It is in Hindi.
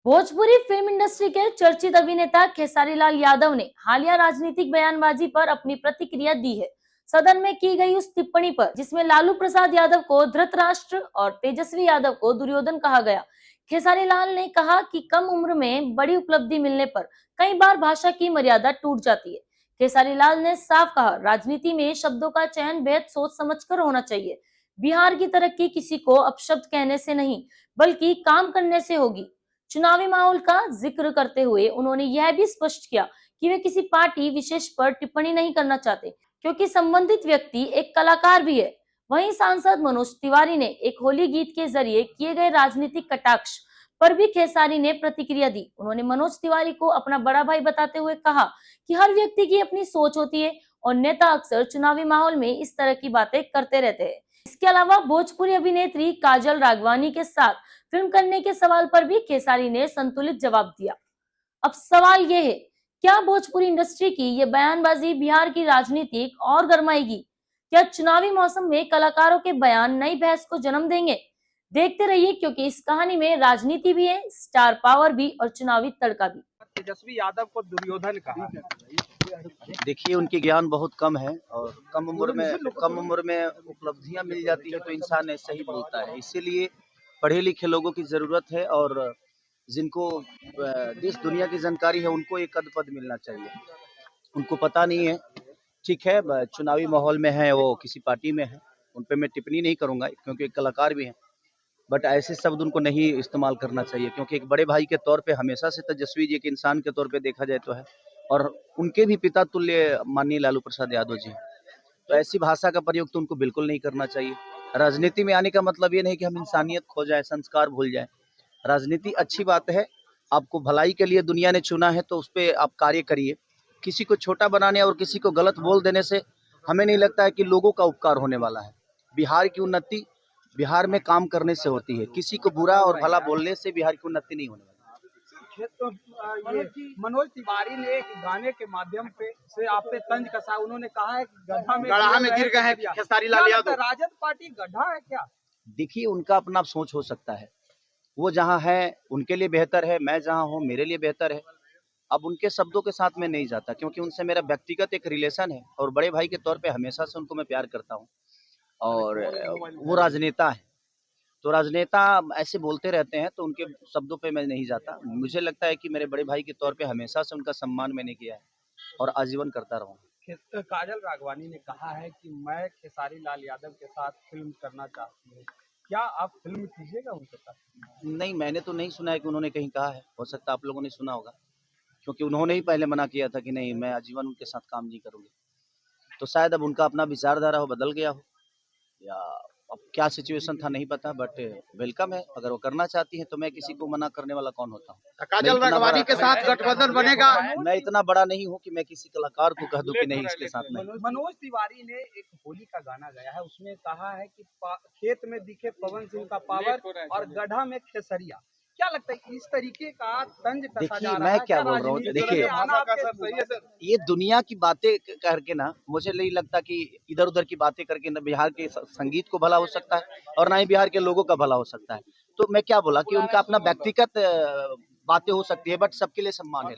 भोजपुरी फिल्म इंडस्ट्री के चर्चित अभिनेता खेसारी लाल यादव ने हालिया राजनीतिक बयानबाजी पर अपनी प्रतिक्रिया दी है। सदन में की गई उस टिप्पणी पर जिसमें लालू प्रसाद यादव को धृतराष्ट्र और तेजस्वी यादव को दुर्योधन कहा गया। खेसारी लाल ने कहा कि कम उम्र में बड़ी उपलब्धि मिलने पर कई बार भाषा की मर्यादा टूट जाती है। खेसारी लाल ने साफ कहा, राजनीति में शब्दों का चयन बेहद सोच समझकर होना चाहिए। बिहार की तरक्की किसी को अपशब्द कहने से नहीं बल्कि काम करने से होगी। चुनावी माहौल का जिक्र करते हुए उन्होंने यह भी स्पष्ट किया कि वे किसी पार्टी विशेष पर टिप्पणी नहीं करना चाहते, क्योंकि संबंधित व्यक्ति एक कलाकार भी है। वहीं सांसद मनोज तिवारी ने एक होली गीत के जरिए किए गए राजनीतिक कटाक्ष पर भी खेसारी ने प्रतिक्रिया दी। उन्होंने मनोज तिवारी को अपना बड़ा भाई बताते हुए कहा कि हर व्यक्ति की अपनी सोच होती है और नेता अक्सर चुनावी माहौल में इस तरह की बातें करते रहते हैं। इसके अलावा भोजपुरी अभिनेत्री काजल राघवानी के साथ फिल्म करने के सवाल पर भी खेसारी ने संतुलित जवाब दिया। अब सवाल ये है, क्या भोजपुरी इंडस्ट्री की ये बयानबाजी बिहार की राजनीति और गरमाएगी? क्या चुनावी मौसम में कलाकारों के बयान नई बहस को जन्म देंगे? देखते रहिए, क्योंकि इस कहानी में राजनीति भी है, स्टार पावर भी और चुनावी तड़का भी। तेजस्वी यादव को दुर्योधन कहा। देखिए, उनकी ज्ञान बहुत कम है और कम उम्र में उपलब्धियां मिल जाती है तो इंसान ऐसा ही बोलता है। इसीलिए पढ़े लिखे लोगों की ज़रूरत है और जिनको देश दुनिया की जानकारी है उनको एक पद मिलना चाहिए। उनको पता नहीं है, ठीक है, चुनावी माहौल में है, वो किसी पार्टी में है, उन पे मैं टिप्पणी नहीं करूँगा क्योंकि एक कलाकार भी हैं। बट ऐसे शब्द उनको नहीं इस्तेमाल करना चाहिए क्योंकि एक बड़े भाई के तौर पे हमेशा से तेजस्वी जी एक इंसान के तौर पे देखा जाए तो है और उनके भी पिता तुल्य माननीय लालू प्रसाद यादव जी हैं। तो ऐसी भाषा का प्रयोग तो उनको बिल्कुल नहीं करना चाहिए। राजनीति में आने का मतलब ये नहीं कि हम इंसानियत खो जाए, संस्कार भूल जाए। राजनीति अच्छी बात है, आपको भलाई के लिए दुनिया ने चुना है तो उस पर आप कार्य करिए। किसी को छोटा बनाने और किसी को गलत बोल देने से हमें नहीं लगता है कि लोगों का उपकार होने वाला है। बिहार की उन्नति बिहार में काम करने से होती है, किसी को बुरा और भला बोलने से बिहार की उन्नति नहीं होने वाली। मनोज तिवारी ने एक गाने के माध्यम से आप पे तंज कसा। उन्होंने कहा है कि गड्ढा में गिर गए हैं खेसारी लाल यादव। राजद पार्टी गड्ढा है क्या? देखिए, उनका अपना सोच हो सकता है, वो जहाँ है उनके लिए बेहतर है, मैं जहाँ हूँ मेरे लिए बेहतर है। अब उनके शब्दों के साथ मैं नहीं जाता क्योंकि उनसे मेरा व्यक्तिगत एक रिलेशन है और बड़े भाई के तौर पे हमेशा से उनको मैं प्यार करता हूँ और वो राजनेता है तो राजनेता ऐसे बोलते रहते हैं तो उनके शब्दों पे मैं नहीं जाता। मुझे लगता है कि मेरे बड़े भाई के तौर पे हमेशा से उनका सम्मान मैंने किया है और आजीवन करता रहूँगा। काजल राघवानी ने कहा है कि मैं खेसारी लाल यादव के साथ फिल्म करना चाहती हूँ, क्या आप फिल्म कीजिएगा उनके साथ? नहीं, मैंने तो नहीं सुना है कि उन्होंने कहीं कहा है, हो सकता है आप लोगों ने सुना होगा क्योंकि उन्होंने ही पहले मना किया था कि नहीं, मैं आजीवन उनके साथ काम नहीं करूँगी। तो शायद अब उनका अपना विचारधारा हो बदल गया हो या अब क्या सिचुएशन था नहीं पता, बट वेलकम है। अगर वो करना चाहती है तो मैं किसी को मना करने वाला कौन होता हूँ। काजल राघवानी के साथ गठबंधन बनेगा। मैं इतना बड़ा नहीं हूँ कि मैं किसी कलाकार को कह दूं कि नहीं इसके साथ नहीं। मनोज तिवारी ने एक होली का गाना गाया है, उसमें कहा है कि खेत में दिखे पवन सिंह का पावर और गड्ढा में खेसरिया। क्या लगता है इस तरीके का तंज कसा जा रहा है? मैं क्या बोल रहा हूँ, देखिए, ये दुनिया की बातें करके ना मुझे नहीं लगता कि इधर उधर की बातें करके ना बिहार के संगीत को भला हो सकता है और ना ही बिहार के लोगों का भला हो सकता है। तो मैं क्या बोला कि उनका अपना व्यक्तिगत बातें हो सकती है, बट सबके लिए सम्मान है।